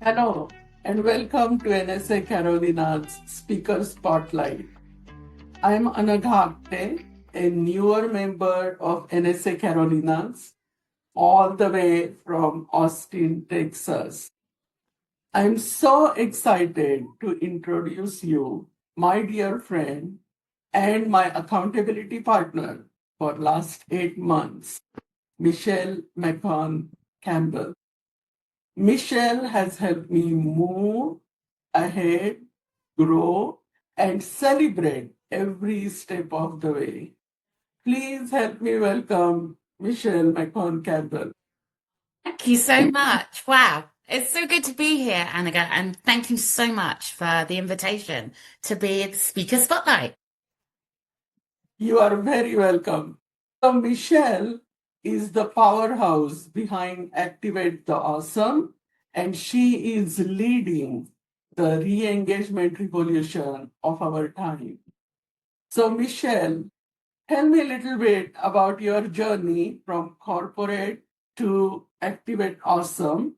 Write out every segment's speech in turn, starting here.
Hello, and welcome to NSA Carolinas Speaker Spotlight. I'm Anagha Agte, a newer member of NSA Carolinas, all the way from Austin, Texas. I'm so excited to introduce you, my dear friend, and my accountability partner for last 8 months, Michelle McKown-Campbell. Michelle has helped me move ahead, grow, and celebrate every step of the way. Please help me welcome Michelle McKown-Campbell. Thank you so much. Wow. It's so good to be here, Anagha, and thank you so much for the invitation to be at Speaker Spotlight. You are very welcome. So Michelle is the powerhouse behind Activate the Awesome, and she is leading the re-engagement revolution of our time. So Michelle, tell me a little bit about your journey from corporate to Activate Awesome,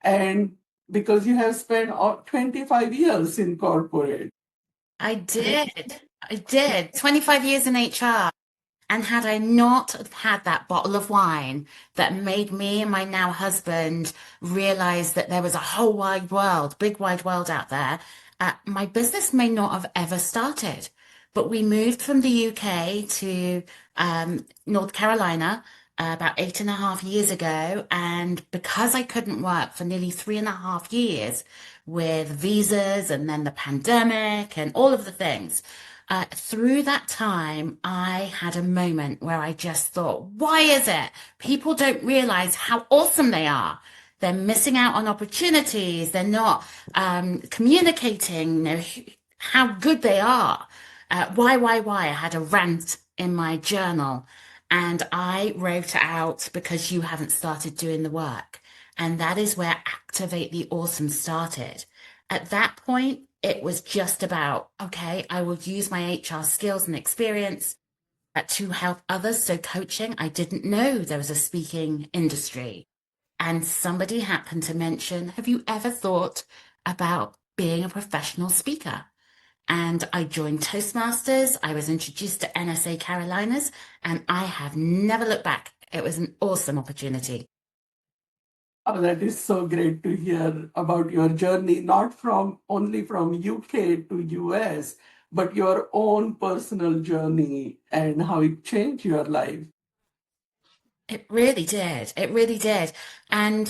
and because you have spent 25 years in corporate. I did. I did. 25 years in HR. And had I not have had that bottle of wine that made me and my now husband realize that there was a whole wide world, big wide world out there, my business may not have ever started. But we moved from the UK to North Carolina about 8.5 years ago. And because I couldn't work for nearly 3.5 years with visas and then the pandemic and all of the things, through that time, I had a moment where I just thought, why is it people don't realize how awesome they are? They're missing out on opportunities. They're not communicating, how good they are. Why? I had a rant in my journal and I wrote it out because you haven't started doing the work. And that is where Activate the Awesome started. At that point, it was just about, okay, I will use my HR skills and experience to help others. So coaching, I didn't know there was a speaking industry. And somebody happened to mention, have you ever thought about being a professional speaker? And I joined Toastmasters. I was introduced to NSA Carolinas, and I have never looked back. It was an awesome opportunity. Oh, that is so great to hear about your journey, not from only from UK to US, but your own personal journey and how it changed your life. It really did. It really did. And,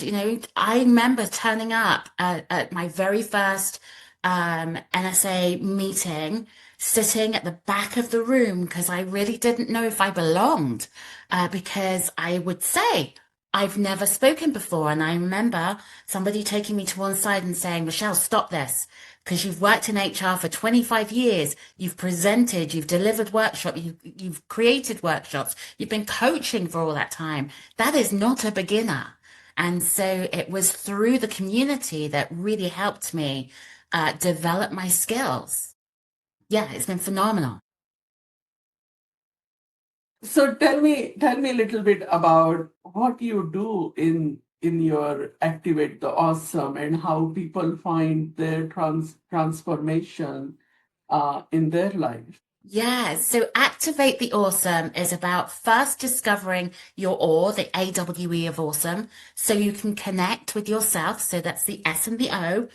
I remember turning up at my very first NSA meeting, sitting at the back of the room because I really didn't know if I belonged. Because I would say, I've never spoken before. And I remember somebody taking me to one side and saying, Michelle, stop this. Because you've worked in HR for 25 years, you've presented, you've delivered workshops, you've created workshops, you've been coaching for all that time. That is not a beginner. And so it was through the community that really helped me develop my skills. Yeah, it's been phenomenal. So tell me a little bit about what you do in your Activate the Awesome and how people find their transformation in their life. Yeah, so Activate the Awesome is about first discovering your awe, the AWE of awesome, so you can connect with yourself. So that's the S and the O,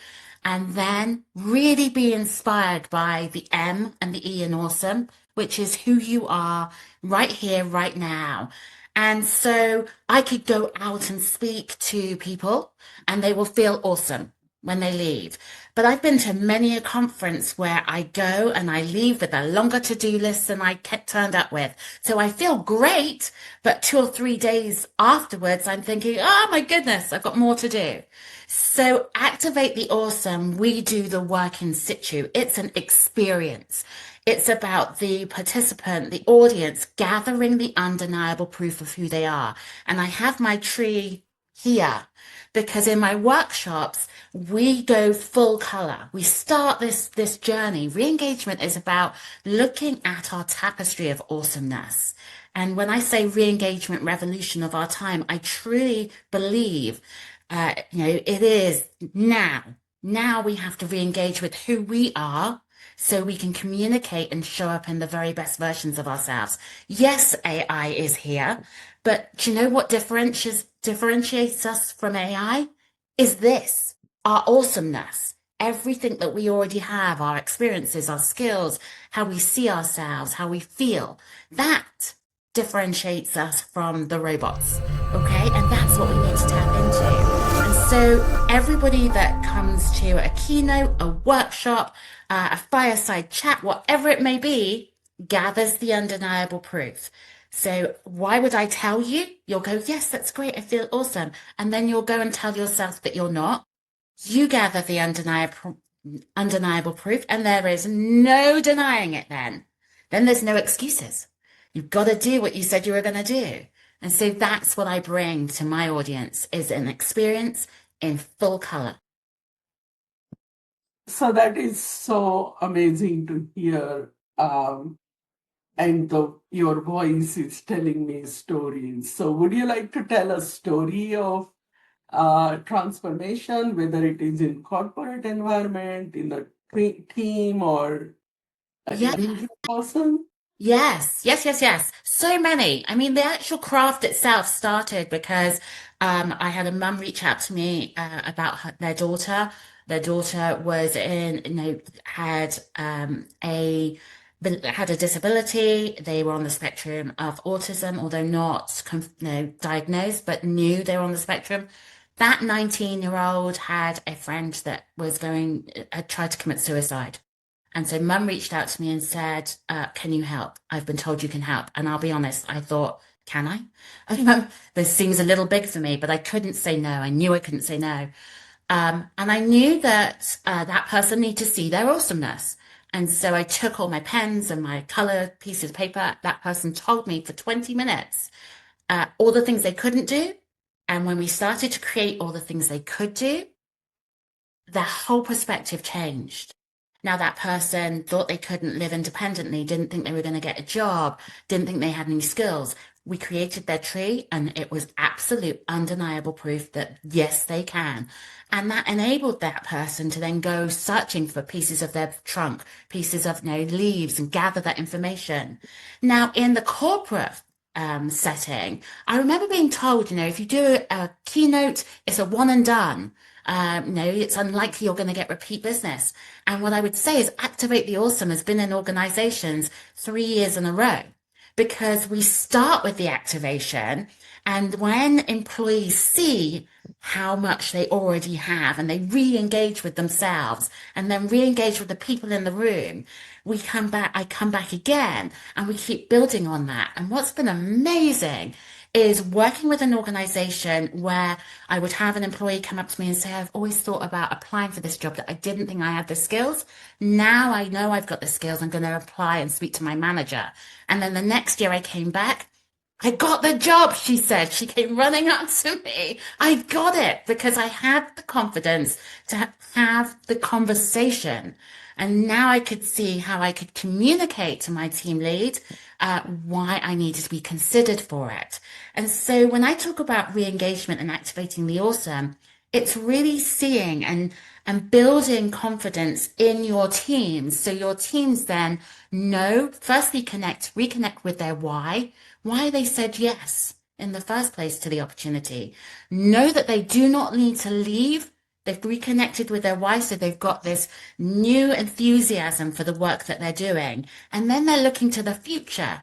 and then really be inspired by the M and the E in awesome, which is who you are right here, right now. And so I could go out and speak to people and they will feel awesome when they leave. But I've been to many a conference where I go and I leave with a longer to-do list than I kept turned up with. So I feel great, but 2 or 3 days afterwards, I'm thinking, oh my goodness, I've got more to do. So Activate the Awesome, we do the work in situ. It's an experience. It's about the participant, the audience, gathering the undeniable proof of who they are. And I have my tree here, because in my workshops we go full color. We start this journey. Re-engagement is about looking at our tapestry of awesomeness. And when I say re-engagement revolution of our time, I truly believe, it is now. Now we have to re-engage with who we are so we can communicate and show up in the very best versions of ourselves. Yes, AI is here, but do you know what differentiates us from AI? Is this, our awesomeness. Everything that we already have, our experiences, our skills, how we see ourselves, how we feel, that differentiates us from the robots. Okay? And that's what we need to tap into. And so everybody that comes to a keynote, a workshop, a fireside chat, whatever it may be, gathers the undeniable proof. So why would I tell you? You'll go, yes, that's great. I feel awesome. And then you'll go and tell yourself that you're not. You gather the undeniable proof, and there is no denying it then. Then there's no excuses. You've got to do what you said you were going to do. And so that's what I bring to my audience is an experience in full color. So that is so amazing to hear. And your voice is telling me stories. So would you like to tell a story of transformation, whether it is in corporate environment, in a team, or an Yeah. individual person? Yes. So many. I mean, the actual craft itself started because I had a mum reach out to me about their daughter. Their daughter was in, had a disability. They were on the spectrum of autism, although not, diagnosed, but knew they were on the spectrum. That 19-year-old had a friend that had tried to commit suicide. And so mum reached out to me and said, can you help? I've been told you can help. And I'll be honest, I thought, can I? This seems a little big for me, but I couldn't say no. I knew I couldn't say no. And I knew that that person needed to see their awesomeness. And so I took all my pens and my color pieces of paper. That person told me for 20 minutes all the things they couldn't do. And when we started to create all the things they could do, their whole perspective changed. Now, that person thought they couldn't live independently, didn't think they were going to get a job, didn't think they had any skills. We created their tree, and it was absolute, undeniable proof that yes, they can. And that enabled that person to then go searching for pieces of their trunk, pieces of leaves, and gather that information. Now, in the corporate setting, I remember being told, if you do a keynote, it's a one and done. It's unlikely you're going to get repeat business. And what I would say is Activate the Awesome has been in organizations 3 years in a row because we start with the activation. And when employees see how much they already have and they re-engage with themselves and then re-engage with the people in the room, I come back again and we keep building on that. And what's been amazing is working with an organization where I would have an employee come up to me and say, I've always thought about applying for this job that I didn't think I had the skills. Now I know I've got the skills. I'm going to apply and speak to my manager. And then the next year I came back. I got the job, she said. She came running up to me. I got it because I had the confidence to have the conversation. And now I could see how I could communicate to my team lead why I needed to be considered for it. And so when I talk about re-engagement and activating the awesome, it's really seeing and building confidence in your teams. So your teams then know, firstly, reconnect with their why they said yes in the first place to the opportunity. Know that they do not need to leave. They've reconnected with their why, so they've got this new enthusiasm for the work that they're doing. And then they're looking to the future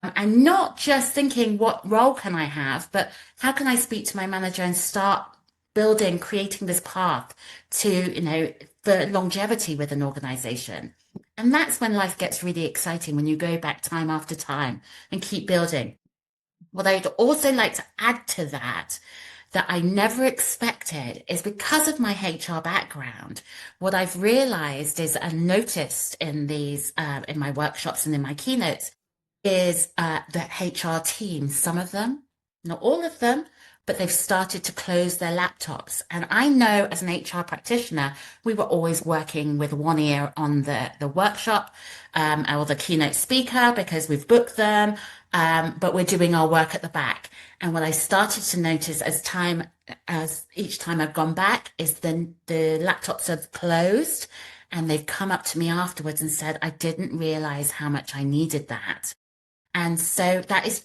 and not just thinking, what role can I have, but how can I speak to my manager and start creating this path to, for longevity with an organization. And that's when life gets really exciting, when you go back time after time and keep building. What I'd also like to add to that I never expected is because of my HR background, what I've realized is and noticed in in my workshops and in my keynotes is that HR teams, some of them, not all of them, but they've started to close their laptops. And I know as an HR practitioner, we were always working with one ear on the workshop or the keynote speaker because we've booked them, but we're doing our work at the back. And what I started to notice as each time I've gone back is the laptops have closed and they've come up to me afterwards and said, I didn't realize how much I needed that. And so it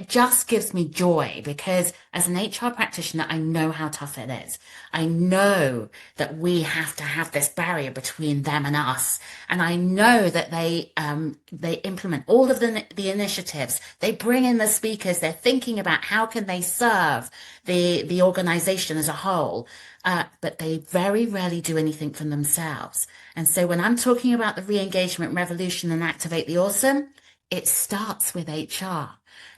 just gives me joy because as an HR practitioner, I know how tough it is. I know that we have to have this barrier between them and us. And I know that they implement all of the initiatives. They bring in the speakers. They're thinking about how can they serve the organization as a whole. But they very rarely do anything for themselves. And so when I'm talking about the re-engagement revolution and activate the awesome, it starts with HR.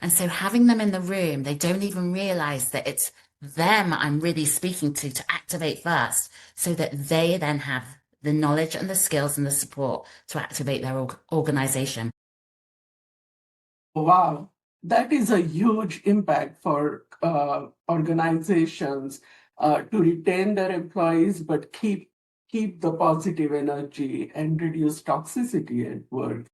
And so having them in the room, they don't even realize that it's them I'm really speaking to activate first, so that they then have the knowledge and the skills and the support to activate their organization. Wow, that is a huge impact for organizations to retain their employees, but keep the positive energy and reduce toxicity at work.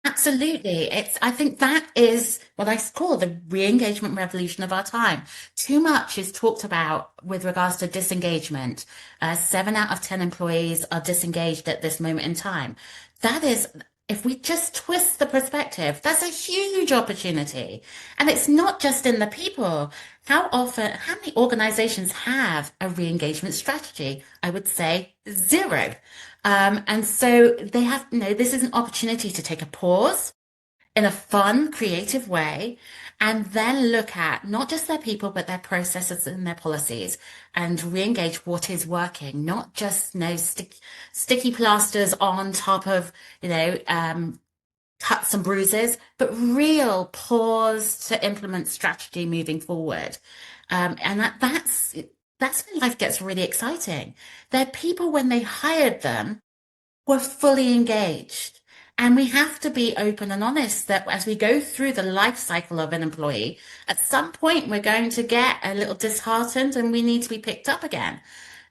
Absolutely. I think that is what I call the re-engagement revolution of our time. Too much is talked about with regards to disengagement. 7 out of 10 employees are disengaged at this moment in time. That is, if we just twist the perspective, that's a huge opportunity. And it's not just in the people. How many organizations have a re-engagement strategy? I would say zero. And so they have, this is an opportunity to take a pause in a fun, creative way, and then look at not just their people, but their processes and their policies and re-engage what is working, not just sticky plasters on top of, cuts and bruises, but real pause to implement strategy moving forward. And that's when life gets really exciting. They're people when they hired them were fully engaged. And we have to be open and honest that as we go through the life cycle of an employee, at some point we're going to get a little disheartened and we need to be picked up again.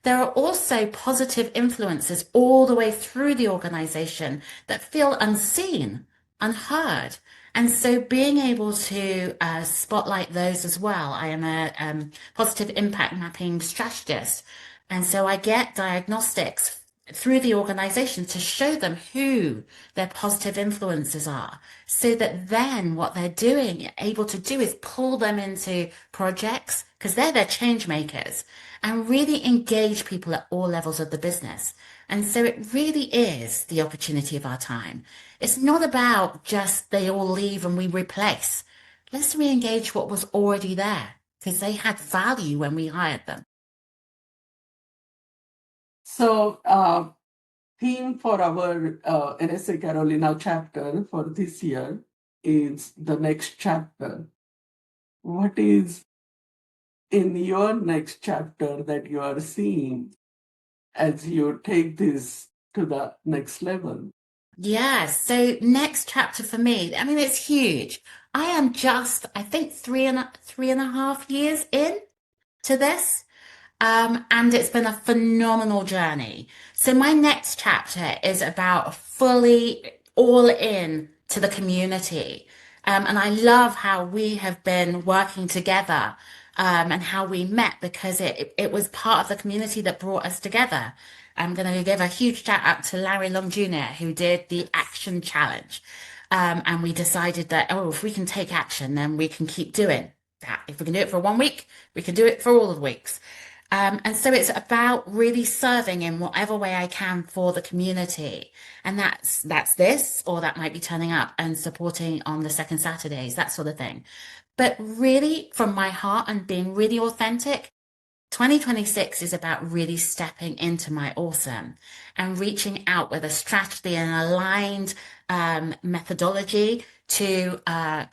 There are also positive influences all the way through the organization that feel unseen, unheard. And so being able to spotlight those as well. I am a positive impact mapping strategist. And so I get diagnostics through the organization to show them who their positive influences are so that then what they're doing able to do is pull them into projects because they're their change makers and really engage people at all levels of the business. And so it really is the opportunity of our time. It's not about just they all leave and we replace. Let's re-engage what was already there because they had value when we hired them. So, theme for our NSA Carolina chapter for this year is the next chapter. What is in your next chapter that you are seeing as you take this to the next level? Yeah, so next chapter for me, I mean, it's huge. I am just, I think, 3.5 years in to this. And it's been a phenomenal journey. So my next chapter is about fully all in to the community. And I love how we have been working together, and how we met because it was part of the community that brought us together. I'm going to give a huge shout out to Larry Long Jr., who did the action challenge. And we decided that, oh, if we can take action, then we can keep doing that. If we can do it for 1 week, we can do it for all of the weeks. And so it's about really serving in whatever way I can for the community. And that's this, or that might be turning up and supporting on the second Saturdays, that sort of thing. But really from my heart and being really authentic, 2026 is about really stepping into my awesome and reaching out with a strategy and aligned methodology to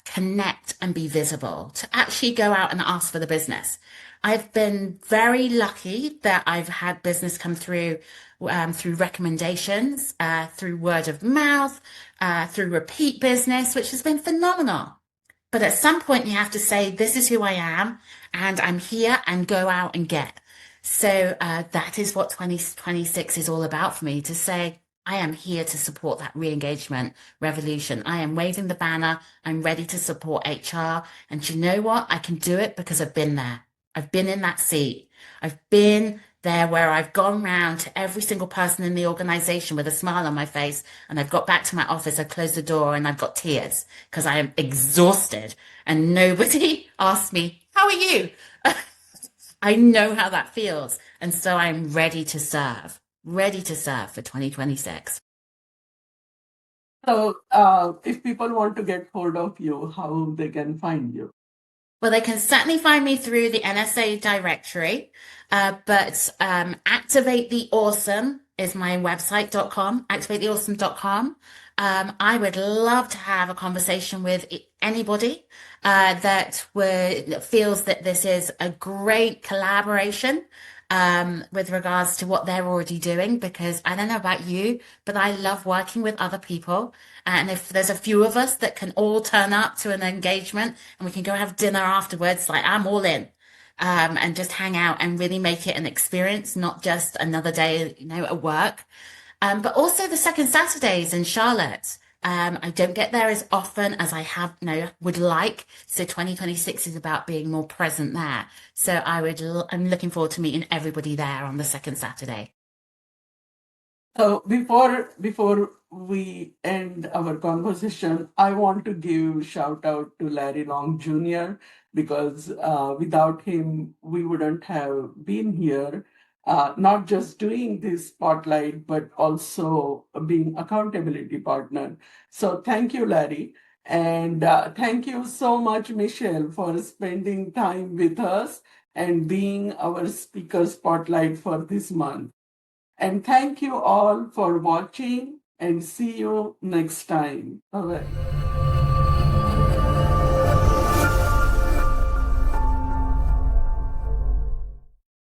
connect and be visible, to actually go out and ask for the business. I've been very lucky that I've had business come through recommendations, through word of mouth, through repeat business, which has been phenomenal. But at some point, you have to say, this is who I am, and I'm here, and go out and get. So that is what 2026 is all about for me, to say, I am here to support that re-engagement revolution. I am waving the banner. I'm ready to support HR. And you know what? I can do it because I've been there. I've been in that seat. I've been there where I've gone round to every single person in the organization with a smile on my face. And I've got back to my office. I closed the door and I've got tears because I am exhausted. And nobody asked me, how are you? I know how that feels. And so I'm ready to serve for 2026. So, if people want to get hold of you, how they can find you? Well, they can certainly find me through the NSA directory, but Activate the Awesome is my website.com, activatetheawesome.com. I would love to have a conversation with anybody that feels that this is a great collaboration with regards to what they're already doing, because I don't know about you, but I love working with other people. And if there's a few of us that can all turn up to an engagement and we can go have dinner afterwards, like I'm all in. And just hang out and really make it an experience, not just another day, at work. But also the second Saturdays in Charlotte. I don't get there as often as I would like. So 2026 is about being more present there. So I'm looking forward to meeting everybody there on the second Saturday. So before we end our conversation, I want to give shout out to Larry Long Jr. because without him, we wouldn't have been here, not just doing this spotlight, but also being accountability partner. So thank you, Larry. And thank you so much, Michelle, for spending time with us and being our speaker spotlight for this month. And thank you all for watching and see you next time. Bye bye.